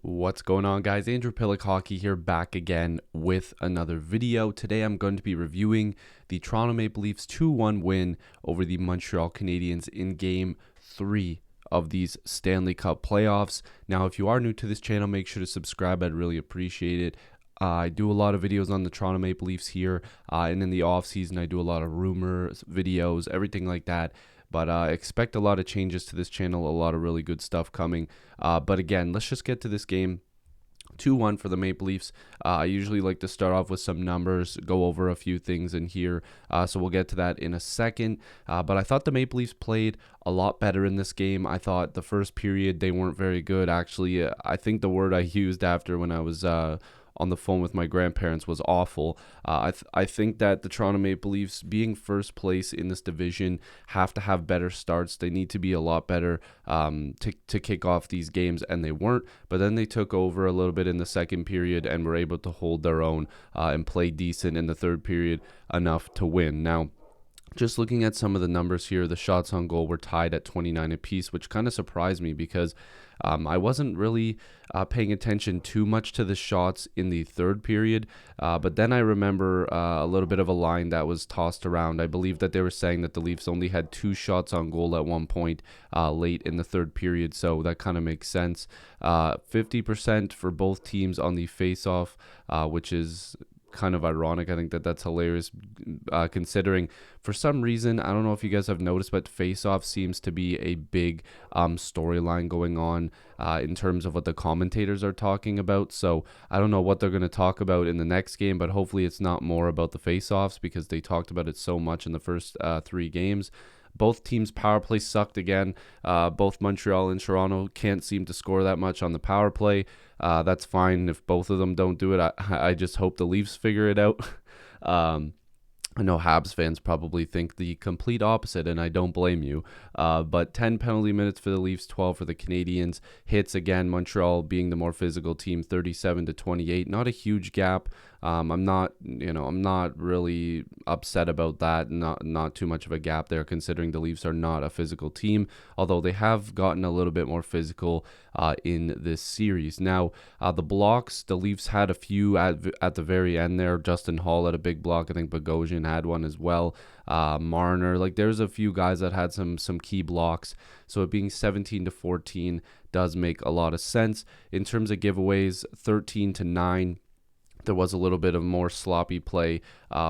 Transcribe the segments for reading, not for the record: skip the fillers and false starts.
What's going on, guys? Andrew Piluk Hockey here, back again with another video. Today I'm going to be reviewing the Toronto Maple Leafs 2-1 win over the Montreal Canadiens in Game 3 of these Stanley Cup playoffs. Now, if you are new to this channel, make sure to subscribe. I'd really appreciate it. I do a lot of videos on the Toronto Maple Leafs here, and in the offseason I do a lot of rumors, videos, everything like that. But expect a lot of changes to this channel, a lot of really good stuff coming. But again, let's just get to this game. 2-1 for the Maple Leafs. I usually like to start off with some numbers, go over a few things in here, so we'll get to that in a second. But I thought the Maple Leafs played a lot better in this game. I thought the first period they weren't very good. Actually, I think the word I used after when I was on the phone with my grandparents was awful. I think that the Toronto Maple Leafs, being first place in this division, have to have better starts. They need to be a lot better to kick off these games, and they weren't. But then they took over a little bit in the second period and were able to hold their own and play decent in the third period enough to win. Now, just looking at some of the numbers here, the shots on goal were tied at 29 apiece, which kind of surprised me because I wasn't really paying attention too much to the shots in the third period. But then I remember a little bit of a line that was tossed around. I believe that they were saying that the Leafs only had 2 shots on goal at one point late in the third period. So that kind of makes sense. 50% for both teams on the face-off, which is kind of ironic. I think that that's hilarious considering for some reason, I don't know if you guys have noticed, but face-off seems to be a big storyline going on in terms of what the commentators are talking about. So I don't know what they're going to talk about in the next game, but hopefully it's not more about the face-offs because they talked about it so much in the first 3 games. Both teams' power play sucked again. Both Montreal and Toronto can't seem to score that much on the power play. That's fine if both of them don't do it. I just hope the Leafs figure it out. I know Habs fans probably think the complete opposite, and I don't blame you. But 10 penalty minutes for the Leafs, 12 for the Canadiens. Hits again, Montreal being the more physical team, 37-28. Not a huge gap. I'm not really upset about that. Not too much of a gap there, considering the Leafs are not a physical team. Although they have gotten a little bit more physical in this series. Now, the blocks, the Leafs had a few at the very end there. Justin Hall had a big block. I think Bogosian had one as well. Marner, like there's a few guys that had some key blocks. So it being 17-14 does make a lot of sense. In terms of giveaways, 13-9. There was a little bit of more sloppy play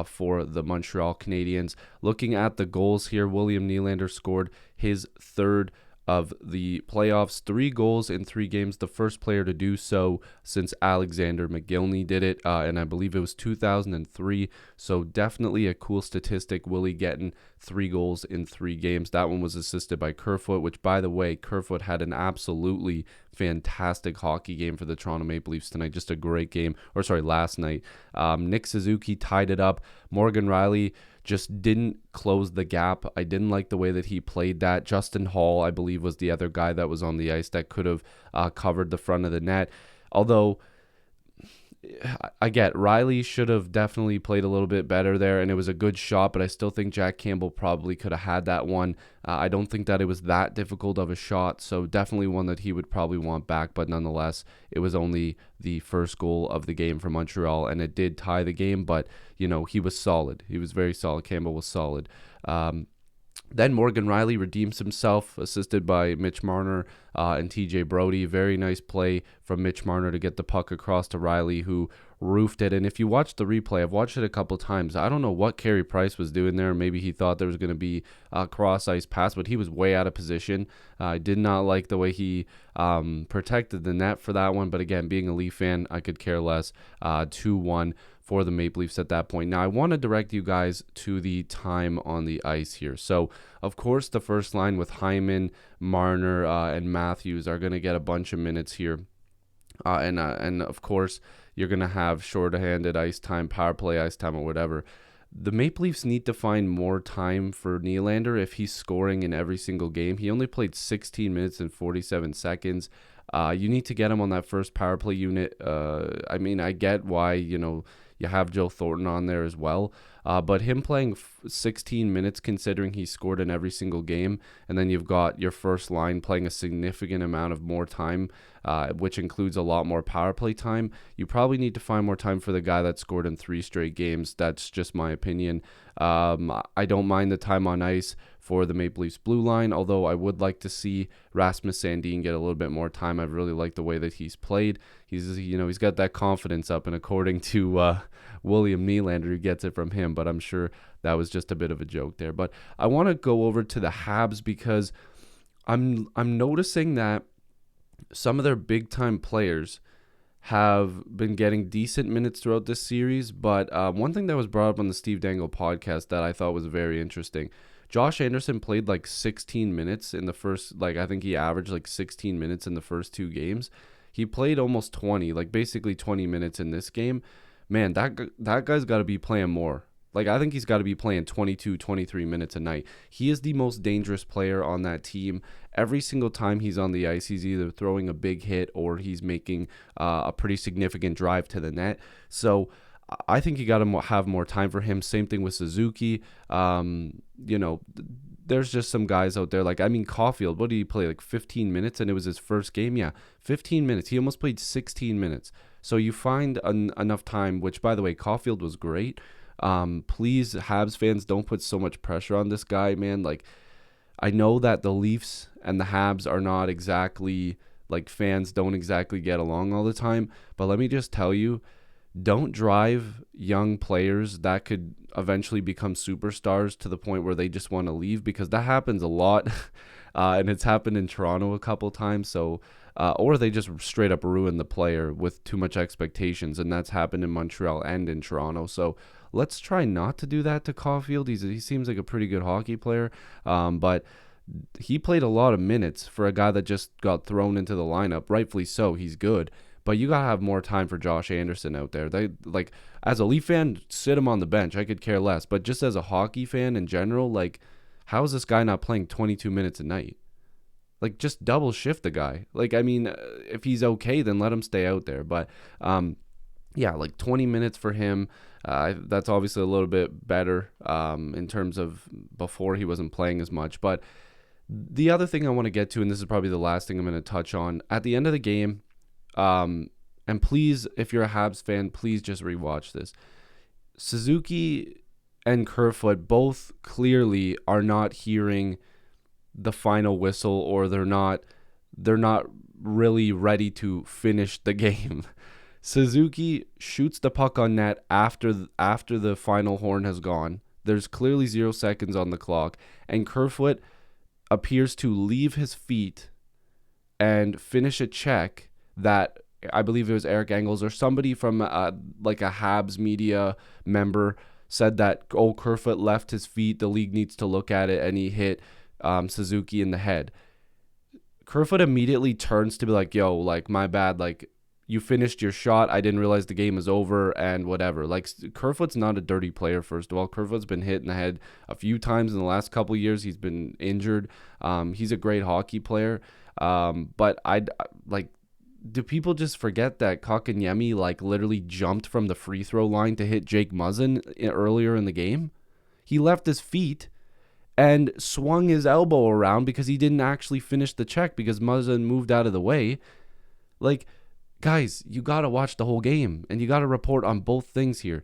for the Montreal Canadiens. Looking at the goals here, William Nylander scored his third of the playoffs, 3 goals in 3 games, the first player to do so since Alexander McGillney did it, and I believe it was 2003, so definitely a cool statistic, Willie getting 3 goals in 3 games. That one was assisted by Kerfoot, which, by the way, Kerfoot had an absolutely fantastic hockey game for the Toronto Maple Leafs tonight, just a great game, last night. Nick Suzuki tied it up. Morgan Rielly just didn't close the gap. I didn't like the way that he played that. Justin Hall, I believe, was the other guy that was on the ice that could have covered the front of the net. Although, I get Rielly should have definitely played a little bit better there, and it was a good shot, but I still think Jack Campbell probably could have had that one. I don't think that it was that difficult of a shot, so definitely one that he would probably want back, but nonetheless, it was only the first goal of the game for Montreal, and it did tie the game, but, he was solid. He was very solid. Campbell was solid. Then Morgan Rielly redeems himself, assisted by Mitch Marner and TJ Brody. Very nice play from Mitch Marner to get the puck across to Rielly, who roofed it. And if you watch the replay, I've watched it a couple times. I don't know what Carey Price was doing there. Maybe he thought there was going to be a cross-ice pass, but he was way out of position. I did not like the way he protected the net for that one. But again, being a Leaf fan, I could care less. 2-1 for the Maple Leafs at that point. Now, I want to direct you guys to the time on the ice here. So, of course, the first line with Hyman, Marner, and Matthews are going to get a bunch of minutes here. And of course, you're going to have short-handed ice time, power play ice time, or whatever. The Maple Leafs need to find more time for Nylander if he's scoring in every single game. He only played 16 minutes and 47 seconds. You need to get him on that first power play unit. I mean, I get why, you have Joe Thornton on there as well. But him playing 16 minutes, considering he scored in every single game, and then you've got your first line playing a significant amount of more time, which includes a lot more power play time. You probably need to find more time for the guy that scored in 3 straight games. That's just my opinion. I don't mind the time on ice for the Maple Leafs blue line, although I would like to see Rasmus Sandin get a little bit more time. I really like the way that he's played. He's got that confidence up, and according to William Nylander, he gets it from him, but I'm sure that was just a bit of a joke there. But I want to go over to the Habs because I'm noticing that some of their big time players have been getting decent minutes throughout this series, but one thing that was brought up on the Steve Dangle podcast that I thought was very interesting, Josh Anderson played like 16 minutes in the first, I think he averaged like 16 minutes in the first 2 games. He played almost 20, basically 20 minutes in this game. Man, that guy's got to be playing more. I think he's got to be playing 22, 23 minutes a night. He is the most dangerous player on that team. Every single time he's on the ice, he's either throwing a big hit or he's making a pretty significant drive to the net. So I think you got to have more time for him. Same thing with Suzuki. There's just some guys out there. Caulfield, what did he play? 15 minutes, and it was his first game? Yeah, 15 minutes. He almost played 16 minutes. So you find enough time, which, by the way, Caulfield was great. Please, Habs fans, don't put so much pressure on this guy, man. I know that the Leafs and the Habs are not exactly, fans don't exactly get along all the time. But let me just tell you, don't drive young players that could eventually become superstars to the point where they just want to leave, because that happens a lot. And it's happened in Toronto a couple times. So, or they just straight up ruin the player with too much expectations. And that's happened in Montreal and in Toronto. So let's try not to do that to Caulfield. He seems like a pretty good hockey player. But he played a lot of minutes for a guy that just got thrown into the lineup. Rightfully so. He's good. But you got to have more time for Josh Anderson out there. As a Leaf fan, sit him on the bench. I could care less. But just as a hockey fan in general, how is this guy not playing 22 minutes a night? Just double shift the guy. If he's okay, then let him stay out there. But, 20 minutes for him. That's obviously a little bit better in terms of before he wasn't playing as much. But the other thing I want to get to, and this is probably the last thing I'm going to touch on, at the end of the game, and please, if you're a Habs fan, please just rewatch this. Suzuki and Kerfoot both clearly are not hearing the final whistle, or they're not really ready to finish the game. Suzuki shoots the puck on net after the final horn has gone. There's clearly 0 seconds on the clock, and Kerfoot appears to leave his feet and finish a check that I believe it was Eric Engels or somebody from a Habs media member said that, Kerfoot left his feet, the league needs to look at it, and he hit Suzuki in the head. Kerfoot immediately turns to be like, yo, my bad, you finished your shot, I didn't realize the game is over, and whatever. Kerfoot's not a dirty player, first of all. Kerfoot's been hit in the head a few times in the last couple of years. He's been injured. He's a great hockey player. But do people just forget that Kotkaniemi literally jumped from the free throw line to hit Jake Muzzin earlier in the game? He left his feet and swung his elbow around because he didn't actually finish the check because Muzzin moved out of the way. Guys, you got to watch the whole game, and you got to report on both things here.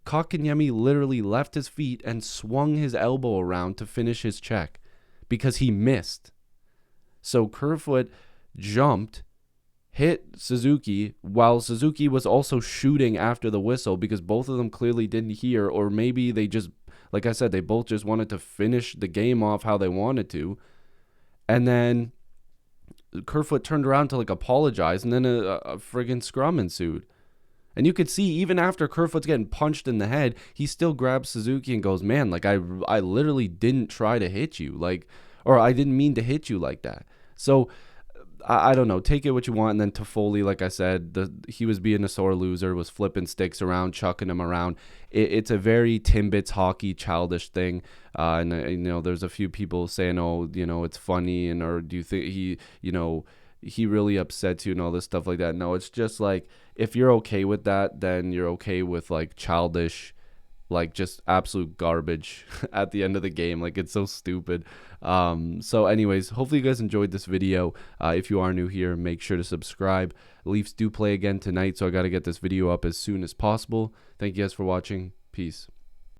Kotkaniemi literally left his feet and swung his elbow around to finish his check because he missed. So Kerfoot jumped, hit Suzuki, while Suzuki was also shooting after the whistle because both of them clearly didn't hear, or maybe they just, like I said, they both just wanted to finish the game off how they wanted to. And then Kerfoot turned around to apologize, and then a friggin' scrum ensued. And you could see even after Kerfoot's getting punched in the head, he still grabs Suzuki and goes, man, I literally didn't try to hit you, or I didn't mean to hit you like that. So I don't know, take it what you want. And then Toffoli, like I said, he was being a sore loser, was flipping sticks around, chucking them around. It's a very Timbits hockey childish thing. And there's a few people saying, it's funny, or do you think he really upsets you and all this stuff like that. No, it's just if you're okay with that, then you're okay with childish like just absolute garbage at the end of the game. Like, it's so stupid. So anyways, hopefully you guys enjoyed this video. If you are new here, make sure to subscribe. Leafs do play again tonight, so I got to get this video up as soon as possible. Thank you guys for watching. Peace.